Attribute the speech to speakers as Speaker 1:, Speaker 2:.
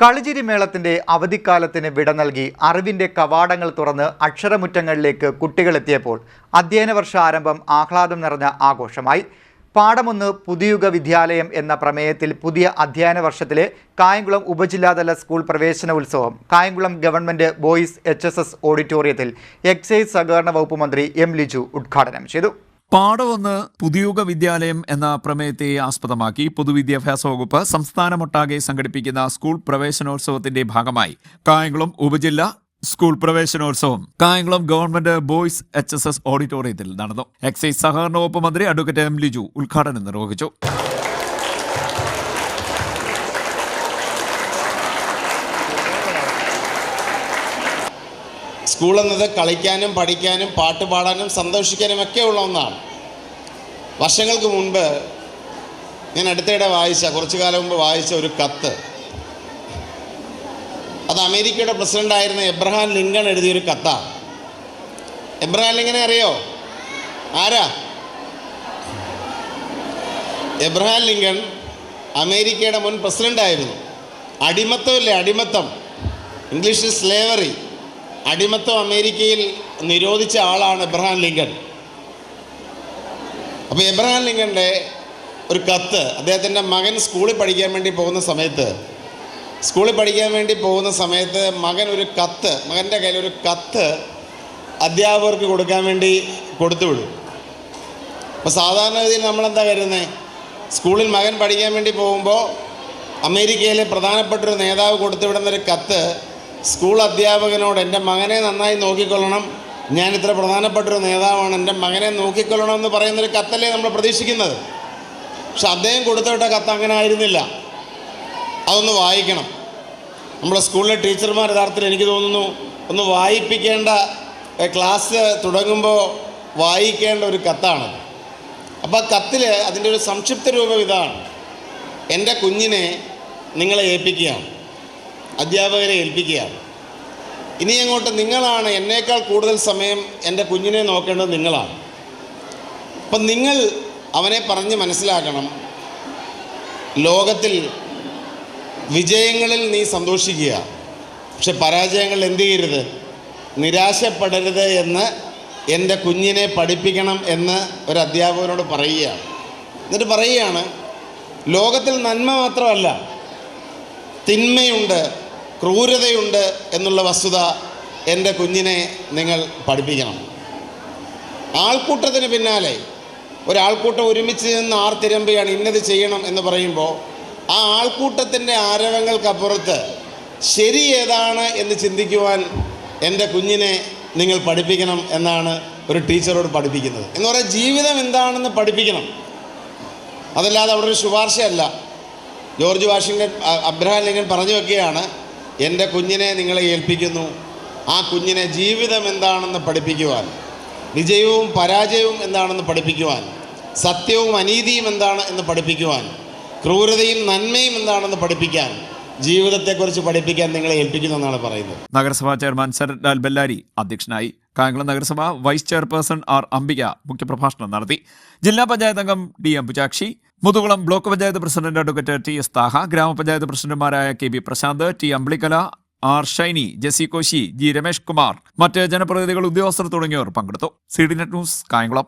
Speaker 1: കളിചിരി മേളത്തിന്റെ അവധിക്കാലത്തിന് വിട നൽകി അറിവിന്റെ കവാടങ്ങൾ തുറന്ന് അക്ഷരമുറ്റങ്ങളിലേക്ക് കുട്ടികളെത്തിയപ്പോൾ അധ്യയന വർഷ ആരംഭം ആഹ്ലാദം നിറഞ്ഞ ആഘോഷമായി. പാഠമൊന്ന് പുതുയുഗ വിദ്യാലയം എന്ന പ്രമേയത്തിൽ പുതിയ അധ്യയന വർഷത്തിലെ കായംകുളം ഉപജില്ലാതല സ്കൂൾ പ്രവേശന ഉത്സവം കായംകുളം ഗവൺമെന്റ് ബോയ്സ് HSS ഓഡിറ്റോറിയത്തിൽ എക്സൈസ് സഹകരണ വകുപ്പ് മന്ത്രി M. ലിജു ഉദ്ഘാടനം ചെയ്തു.
Speaker 2: പാഠമൊന്ന് പുതുയുഗ വിദ്യാലയം എന്ന പ്രമേയത്തെ ആസ്പദമാക്കി പൊതുവിദ്യാഭ്യാസ വകുപ്പ് സംസ്ഥാനമൊട്ടാകെ സംഘടിപ്പിക്കുന്ന സ്കൂൾ പ്രവേശനോത്സവത്തിന്റെ ഭാഗമായി കായംകുളം ഉപജില്ല സ്കൂൾ പ്രവേശനോത്സവം കായംകുളം ഗവൺമെന്റ് ബോയ്സ് HSS ഓഡിറ്റോറിയത്തിൽ നടന്നു. എക്സൈസ് സഹകരണ വകുപ്പ് മന്ത്രി അഡ്വക്കേറ്റ് M. ലിജു ഉദ്ഘാടനം നിർവഹിച്ചു.
Speaker 3: സ്കൂൾ എന്നത് കളിക്കാനും പഠിക്കാനും പാട്ട് പാടാനും സന്തോഷിക്കാനും ഒക്കെ ഉള്ള ഒന്നാണ്. വർഷങ്ങൾക്ക് മുൻപ് ഞാൻ അടുത്തിടെ കുറച്ചു കാലം മുമ്പ് വായിച്ച ഒരു കത്ത്, അത് അമേരിക്കയുടെ പ്രസിഡൻ്റായിരുന്ന എബ്രഹാം ലിങ്കൺ എഴുതിയൊരു കത്താണ്. എബ്രഹാം ലിങ്കനെ അറിയോ? ആരാ? എബ്രഹാം ലിങ്കൺ അമേരിക്കയുടെ മുൻ പ്രസിഡൻ്റായിരുന്നു. അടിമത്തമില്ലേ, അടിമത്തം, ഇംഗ്ലീഷിൽ സ്ലേവറി, അടിമത്തം അമേരിക്കയിൽ നിരോധിച്ച ആളാണ് എബ്രഹാം ലിങ്കൺ. അപ്പോൾ എബ്രഹാം ലിങ്കൻ്റെ ഒരു കത്ത്, അദ്ദേഹത്തിൻ്റെ മകൻ സ്കൂളിൽ പഠിക്കാൻ വേണ്ടി പോകുന്ന സമയത്ത് മകൻ്റെ കയ്യിൽ ഒരു കത്ത് അധ്യാപകർക്ക് കൊടുക്കാൻ വേണ്ടി കൊടുത്തുവിടും. അപ്പോൾ സാധാരണഗതിയിൽ നമ്മളെന്താ കരുതുന്നത്, സ്കൂളിൽ മകൻ പഠിക്കാൻ വേണ്ടി പോകുമ്പോൾ അമേരിക്കയിലെ പ്രധാനപ്പെട്ടൊരു നേതാവ് കൊടുത്തുവിടുന്നൊരു കത്ത് സ്കൂൾ അധ്യാപകനോട് എൻ്റെ മകനെ നന്നായി നോക്കിക്കൊള്ളണം, ഞാൻ ഇത്ര പ്രധാനപ്പെട്ടൊരു നേതാവാണ്, എൻ്റെ മകനെ നോക്കിക്കൊള്ളണം എന്ന് പറയുന്നൊരു കത്തല്ലേ നമ്മൾ പ്രതീക്ഷിക്കുന്നത്. പക്ഷെ അദ്ദേഹം കൊടുത്തുവിട്ട കത്ത് അങ്ങനെ ആയിരുന്നില്ല. അതൊന്ന് വായിക്കണം. നമ്മുടെ സ്കൂളിലെ ടീച്ചർമാർ യഥാർത്ഥത്തിൽ എനിക്ക് തോന്നുന്നു ഒന്ന് വായിപ്പിക്കേണ്ട, ക്ലാസ് തുടങ്ങുമ്പോൾ വായിക്കേണ്ട ഒരു കത്താണ്. അപ്പോൾ ആ കത്തിൽ അതിൻ്റെ ഒരു സംക്ഷിപ്ത രൂപം ഇതാണ്: എൻ്റെ കുഞ്ഞിനെ നിങ്ങളെ ഏൽപ്പിക്കുകയാണ്, അധ്യാപകരെ ഏൽപ്പിക്കുകയാണ്. ഇനി അങ്ങോട്ട് നിങ്ങളാണ് എന്നേക്കാൾ കൂടുതൽ സമയം എൻ്റെ കുഞ്ഞിനെ നോക്കേണ്ടത് നിങ്ങളാണ്. അപ്പം നിങ്ങൾ അവനെ പറഞ്ഞ് മനസ്സിലാക്കണം, ലോകത്തിൽ വിജയങ്ങളിൽ നീ സന്തോഷിക്കുക, പക്ഷെ പരാജയങ്ങളിൽ എന്ത് ചെയ്യരുത്, നിരാശപ്പെടരുത് എന്ന് എൻ്റെ കുഞ്ഞിനെ പഠിപ്പിക്കണം എന്ന് ഒരു അധ്യാപകനോട് പറയുകയാണ്. എന്നിട്ട് പറയുകയാണ്, ലോകത്തിൽ നന്മ മാത്രമല്ല, തിന്മയുണ്ട്, ക്രൂരതയുണ്ട് എന്നുള്ള വസ്തുത എൻ്റെ കുഞ്ഞിനെ നിങ്ങൾ പഠിപ്പിക്കണം. ആൾക്കൂട്ടത്തിന് പിന്നാലെ ഒരാൾക്കൂട്ടം ഒരുമിച്ച് നിന്ന് ആർത്തിരമ്പുകയാണ് ഇന്നത് ചെയ്യണം എന്ന് പറയുമ്പോൾ ആ ആൾക്കൂട്ടത്തിൻ്റെ ആരവങ്ങൾക്കപ്പുറത്ത് ശരി ഏതാണ് എന്ന് ചിന്തിക്കുവാൻ എൻ്റെ കുഞ്ഞിനെ നിങ്ങൾ പഠിപ്പിക്കണം എന്നാണ് ഒരു ടീച്ചറോട് പഠിപ്പിക്കുന്നത്. എന്ന് പറയാൻ ജീവിതം എന്താണെന്ന് പഠിപ്പിക്കണം. അതല്ലാതെ അവിടെ ഒരു ശുപാർശയല്ല. ജോർജ് വാഷിങ്ടൺ, അബ്രഹാം ലിങ്കൺ പറഞ്ഞു വെക്കുകയാണ്, എൻ്റെ കുഞ്ഞിനെ നിങ്ങളെ ഏൽപ്പിക്കുന്നു, ആ കുഞ്ഞിനെ ജീവിതം എന്താണെന്ന് പഠിപ്പിക്കുവാൻ, വിജയവും പരാജയവും എന്താണെന്ന് പഠിപ്പിക്കുവാൻ, സത്യവും അനീതിയും എന്താണ് എന്ന് പഠിപ്പിക്കുവാൻ, ക്രൂരതയും നന്മയും എന്താണെന്ന് പഠിപ്പിക്കാൻ, ജീവിതത്തെക്കുറിച്ച് പഠിപ്പിക്കാൻ നിങ്ങളെ ഏൽപ്പിക്കുന്നു എന്നാണ് പറയുന്നത്.
Speaker 2: നഗരസഭാ ചെയർമാൻ ശരത് ലാൽ ബെല്ലാരി അധ്യക്ഷനായി. കായംകുളം നഗരസഭ വൈസ് ചെയർപേഴ്സൺ R. അംബിക മുഖ്യപ്രഭാഷണം നടത്തി. ജില്ലാ പഞ്ചായത്ത് അംഗം D. Ambujakshi, Muthukulam block panchayat president advocate T. S. Thaha, ഗ്രാമപഞ്ചായത്ത് പ്രസിഡന്റുമാരായ KB. പ്രശാന്ത്, T. അമ്പിളിക്കല, R. ഷൈനി, ജെസി കോശി, G. രമേഷ് കുമാർ, മറ്റ് ജനപ്രതിനിധികൾ, ഉദ്യോഗസ്ഥർ തുടങ്ങിയവർ പങ്കെടുത്തു. CDNet news, Kayamkulam.